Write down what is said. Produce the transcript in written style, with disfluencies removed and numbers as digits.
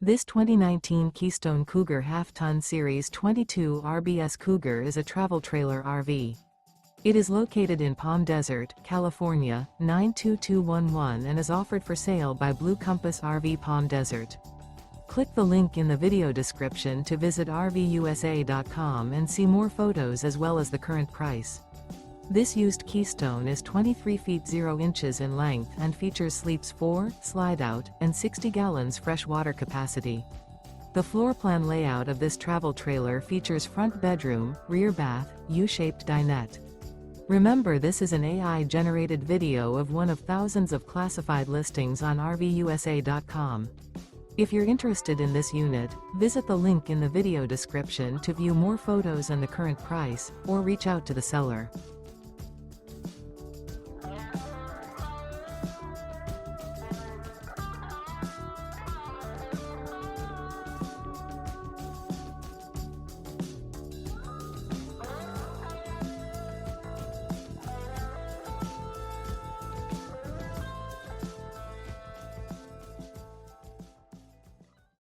This 2019 Keystone Cougar Half-Ton Series 22 RBS Cougar is a travel trailer RV. It is located in Palm Desert, California, 92211 and is offered for sale by Blue Compass RV Palm Desert. Click the link in the video description to visit RVUSA.com and see more photos as well as the current price. This used Keystone is 23 feet 0 inches in length and features sleeps 4, slide-out, and 60 gallons fresh water capacity. The floor plan layout of this travel trailer features front bedroom, rear bath, U-shaped dinette. Remember, this is an AI-generated video of one of thousands of classified listings on RVUSA.com. If you're interested in this unit, visit the link in the video description to view more photos and the current price, or reach out to the seller.